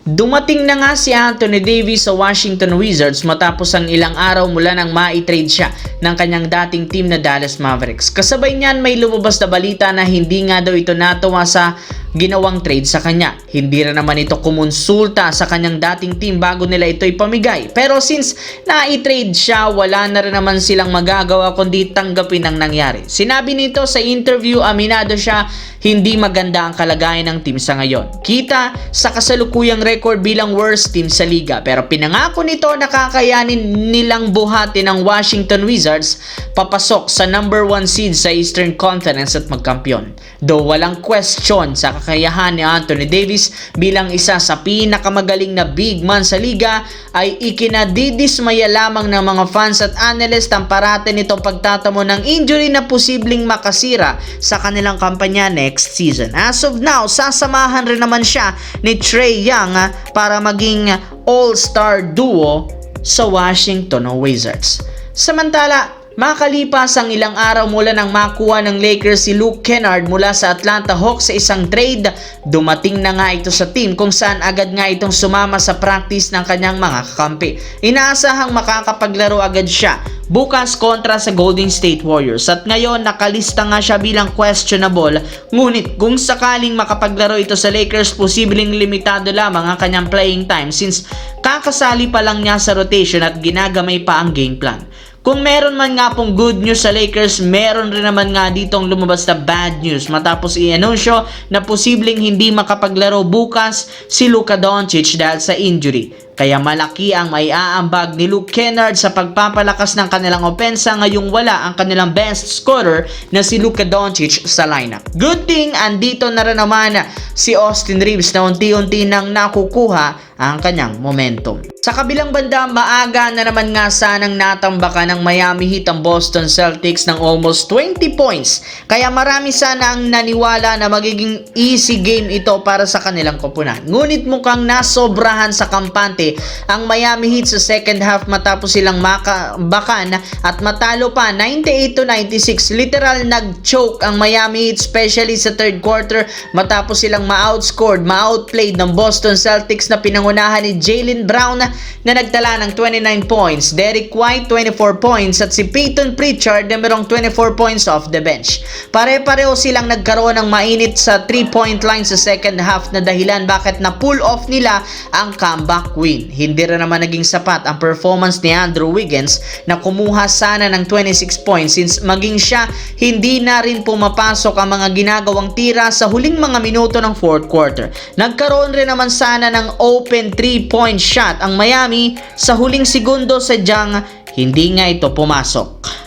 Dumating na nga si Anthony Davis sa Washington Wizards matapos ang ilang araw mula nang ma-trade siya ng kanyang dating team na Dallas Mavericks. Kasabay niyan may lumabas na balita na hindi nga daw ito natuwa sa ginawang trade sa kanya. Hindi rin naman ito kumonsulta sa kanyang dating team bago nila ito ipamigay. Pero since na-trade siya, wala na rin naman silang magagawa kundi tanggapin ang nangyari. Sinabi nito sa interview, aminado siya hindi maganda ang kalagayan ng team sa ngayon. Kita sa kasalukuyang record bilang worst team sa liga, pero pinangako nito na kakayanin nilang buhatin ang Washington Wizards papasok sa number 1 seed sa Eastern Conference at magkampiyon. Though walang question sa kakayahan ni Anthony Davis bilang isa sa pinakamagaling na big man sa liga, ay ikinadidismaya lamang ng mga fans at analyst ang parate nitong pagtatamo ng injury na posibleng makasira sa kanilang kampanya next season. As of now, sasamahan rin naman siya ni Trae Young para maging all-star duo sa Washington Wizards. Samantala, makalipas ang ilang araw mula nang makuha ng Lakers si Luke Kennard mula sa Atlanta Hawks sa isang trade, dumating na nga ito sa team kung saan agad nga itong sumama sa practice ng kanyang mga kakampi. Inaasahang makakapaglaro agad siya bukas kontra sa Golden State Warriors at ngayon nakalista nga siya bilang questionable, ngunit kung sakaling makapaglaro ito sa Lakers, posibleng limitado lamang ang kanyang playing time since kakasali pa lang niya sa rotation at ginagamay pa ang game plan. Kung meron man nga pong good news sa Lakers, meron rin naman nga ditong lumabas na bad news matapos i-anunsyo na posibleng hindi makapaglaro bukas si Luka Doncic dahil sa injury. Kaya malaki ang maiaambag ni Luke Kennard sa pagpapalakas ng kanilang opensa ngayong wala ang kanilang best scorer na si Luka Doncic sa lineup. Good thing, andito na rin naman si Austin Reeves na unti-unti nang nakukuha ang kanyang momentum. Sa kabilang banda, maaga na naman nga sanang natambakan ng Miami Heat ang Boston Celtics ng almost 20 points. Kaya marami sana ang naniwala na magiging easy game ito para sa kanilang koponan. Ngunit mukhang nasobrahan sa kampante ang Miami Heat sa second half matapos silang makabakan at matalo pa 98-96. Literal nag-choke ang Miami Heat, especially sa third quarter matapos silang ma-outscored, ma-outplayed ng Boston Celtics na pinangunahan ni Jaylen Brown na nagtala ng 29 points, Derrick White 24 points at si Peyton Pritchard na merong 24 points off the bench. Pare-pareho silang nagkaroon ng mainit sa 3-point line sa second half na dahilan bakit na pull off nila ang comeback win. Hindi rin naman naging sapat ang performance ni Andrew Wiggins na kumuha sana ng 26 points since maging siya hindi na rin pumapasok ang mga ginagawang tira sa huling mga minuto ng fourth quarter. Nagkaroon rin naman sana ng open 3-point shot ang Miami sa huling segundo, sadyang hindi nga ito pumasok.